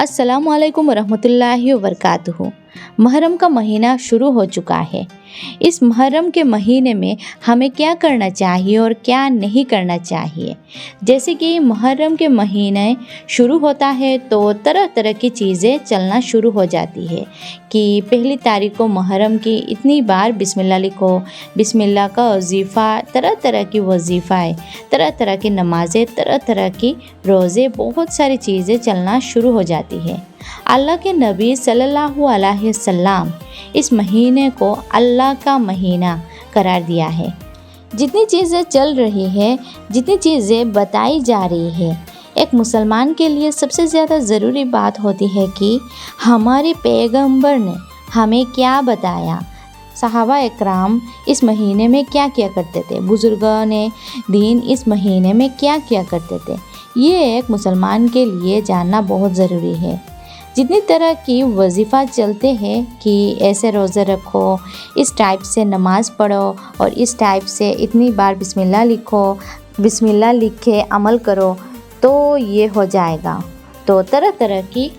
अस्सलाम वालेकुम वरहमतुल्लाहि वबरकातुहू। मुहर्रम का महीना शुरू हो चुका है। इस मुहर्रम के महीने में हमें क्या करना चाहिए और क्या नहीं करना चाहिए। जैसे कि मुहर्रम के महीने शुरू होता है तो तरह तरह की चीज़ें चलना शुरू हो जाती है कि पहली तारीख को मुहर्रम की इतनी बार बिस्मिल्लाह लिखो, बिस्मिल्लाह का वजीफ़ा, तरह तरह की वजीफ़ाएँ, तरह तरह की नमाज़ें, तरह तरह की रोज़े, बहुत सारी चीज़ें चलना शुरू हो जाती है। अल्लाह के नबी सल्लल्लाहु अलैहि वसल्लम इस महीने को अल्लाह का महीना करार दिया है। जितनी चीज़ें चल रही है, जितनी चीज़ें बताई जा रही है, एक मुसलमान के लिए सबसे ज़्यादा ज़रूरी बात होती है कि हमारे पैगंबर ने हमें क्या बताया, सहाबा इकराम इस महीने में क्या किया करते थे, बुज़ुर्गों ने दीन इस महीने में क्या किया करते थे। ये एक मुसलमान के लिए जानना बहुत ज़रूरी है। जितनी तरह की वजीफ़ा चलते हैं कि ऐसे रोज़े रखो, इस टाइप से नमाज़ पढ़ो और इस टाइप से इतनी बार बिस्मिल्लाह लिखो, बिस्मिल्लाह लिख के अमल करो तो ये हो जाएगा। तो तरह तरह की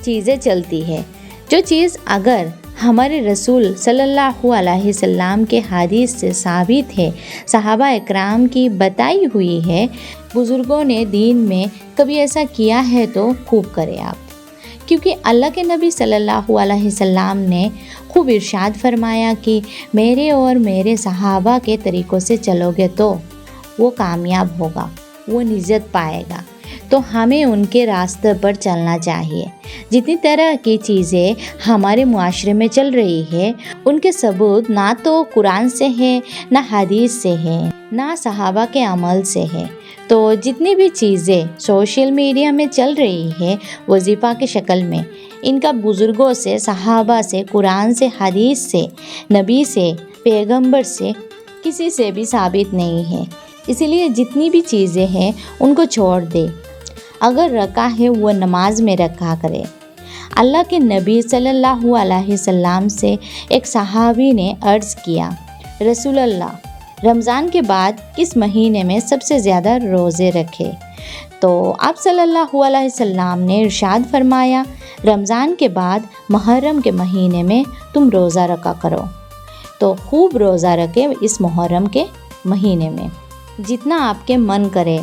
चीज़ें चलती है। जो चीज़ अगर हमारे रसूल सल्लल्लाहु अलैहि वसल्लम के हदीस से साबित है, सहाबा इकराम की बताई हुई है, बुज़ुर्गों ने दीन में कभी ऐसा किया है तो खूब करें आप। क्योंकि अल्लाह के नबी सल्लल्लाहु अलैहि वसल्लम ने खूब इरशाद फरमाया कि मेरे और मेरे सहाबा के तरीक़ों से चलोगे तो वो कामयाब होगा, वो निजात पाएगा। तो हमें उनके रास्ते पर चलना चाहिए। जितनी तरह की चीज़ें हमारे मुआशरे में चल रही है, उनके सबूत ना तो कुरान से है, ना हदीस से है, ना सहाबा के अमल से है। तो जितनी भी चीज़ें सोशल मीडिया में चल रही है वजीफ़ा के शक्ल में, इनका बुज़ुर्गों से, सहाबा से, कुरान से, हदीस से, नबी से, पैगंबर से किसी से भी साबित नहीं है। इसीलिए जितनी भी चीज़ें हैं उनको छोड़ दे। अगर रखा है वो नमाज में रखा करे। अल्लाह के नबी सल्लल्लाहु अलैहि वसल्लम से एक सहाबी ने अर्ज़ किया, रसूल अल्लाह, रमज़ान के बाद किस महीने में सबसे ज़्यादा रोज़े रखे? तो आप सल्लल्लाहु अलैहि वसल्लम ने इरशाद फरमाया, रमज़ान के बाद मुहर्रम के महीने में तुम रोज़ा रखा करो। तो खूब रोज़ा रखे इस मुहर्रम के महीने में, जितना आपके मन करे।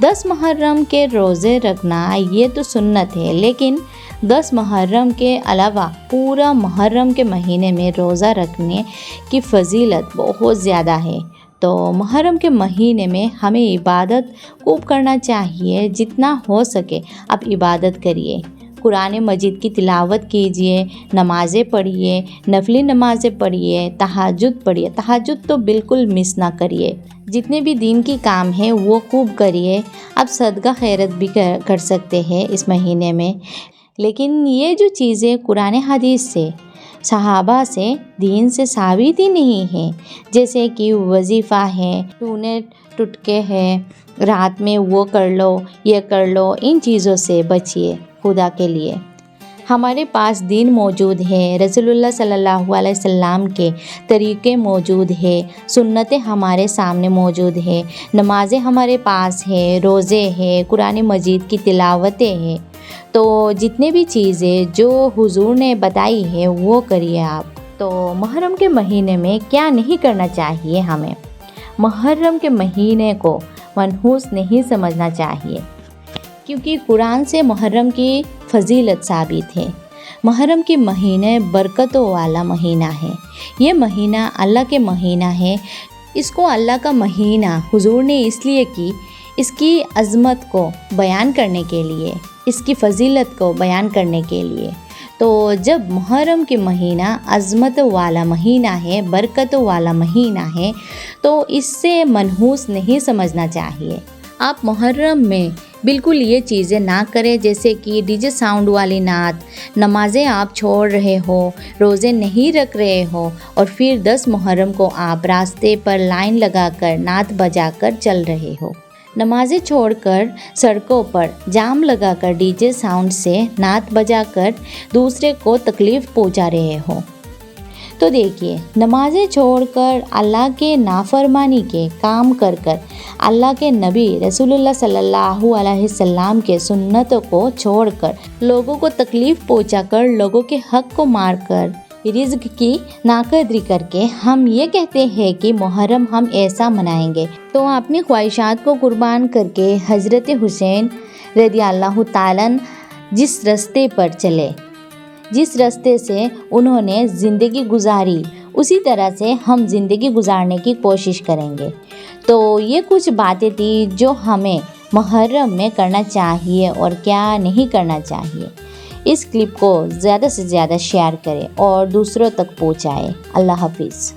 10 मुहर्रम के रोज़े रखना ये तो सुन्नत है, लेकिन 10 मुहर्रम के अलावा पूरा मुहर्रम के महीने में रोज़ा रखने की फ़जीलत बहुत ज़्यादा है। तो मुहर्रम के महीने में हमें इबादत खूब करना चाहिए। जितना हो सके आप इबादत करिए, कुरान मजीद की तिलावत कीजिए, नमाज़ें पढ़िए, नफली नमाज़ें पढ़िए, तहज्जुद पढ़िए। तहज्जुद तो बिल्कुल मिस ना करिए। जितने भी दीन की काम है वो खूब करिए। आप सदका खैरत भी कर सकते हैं इस महीने में। लेकिन ये जो चीज़ें कुरान हदीस से, सहाबा से, दीन से साबित ही नहीं है, जैसे कि वजीफ़ा है, टूने टुटके है, रात में वो कर लो, ये कर लो, इन चीज़ों से बचिए खुदा के लिए। हमारे पास दीन मौजूद है, रसूलुल्लाह सल्लल्लाहु अलैहि वसल्लम के तरीक़े मौजूद है, सुन्नतें हमारे सामने मौजूद है, नमाज़ें हमारे पास है, रोज़े हैं, कुरान मजीद की तिलावतें हैं। तो जितने भी चीज़ें जो हुजूर ने बताई है वो करिए आप। तो मुहर्रम के महीने में क्या नहीं करना चाहिए हमें? मुहर्रम के महीने को मनहूस नहीं समझना चाहिए, क्योंकि कुरान से मुहर्रम की फ़जीलत साबित है। मुहर्रम के महीने बरकतों वाला महीना है। ये महीना अल्लाह के महीना है। इसको अल्लाह का महीना हुजूर ने इसलिए की, इसकी अज़मत को बयान करने के लिए, इसकी फ़जीलत को बयान करने के लिए। तो जब मुहर्रम के महीना अज़मत वाला महीना है, बरकतों वाला महीना है, तो इससे मनहूस नहीं समझना चाहिए। आप मुहर्रम में बिल्कुल ये चीज़ें ना करें, जैसे कि डीजे साउंड वाली नात, नमाज़ें आप छोड़ रहे हो, रोज़े नहीं रख रहे हो और फिर 10 मुहर्रम को आप रास्ते पर लाइन लगाकर नात बजाकर चल रहे हो। नमाज़ें छोड़कर सड़कों पर जाम लगाकर डीजे साउंड से नात बजाकर दूसरे को तकलीफ़ पहुंचा रहे हो। تو دیکھیے، نمازیں چھوڑ کر اللہ کے نافرمانی کے کام کر اللہ کے نبی رسول اللہ صلی اللہ علیہ وسلم کے سنتوں کو چھوڑ کر، لوگوں کو تکلیف پہنچا کر، لوگوں کے حق کو مار کر، رزق کی ناقدری کر کے ہم یہ کہتے ہیں کہ محرم ہم ایسا منائیں گے، تو اپنی خواہشات کو قربان کر کے حضرت حسین رضی اللہ تعالیٰ جس راستے پر چلے، جس راستے سے انہوں نے زندگی گزاری، اسی طرح سے ہم زندگی گزارنے کی کوشش کریں گے۔ تو یہ کچھ باتیں تھیں جو ہمیں محرم میں کرنا چاہیے اور کیا نہیں کرنا چاہیے۔ اس کلپ کو زیادہ سے زیادہ شیئر کریں اور دوسروں تک پہنچائیں۔ اللہ حافظ۔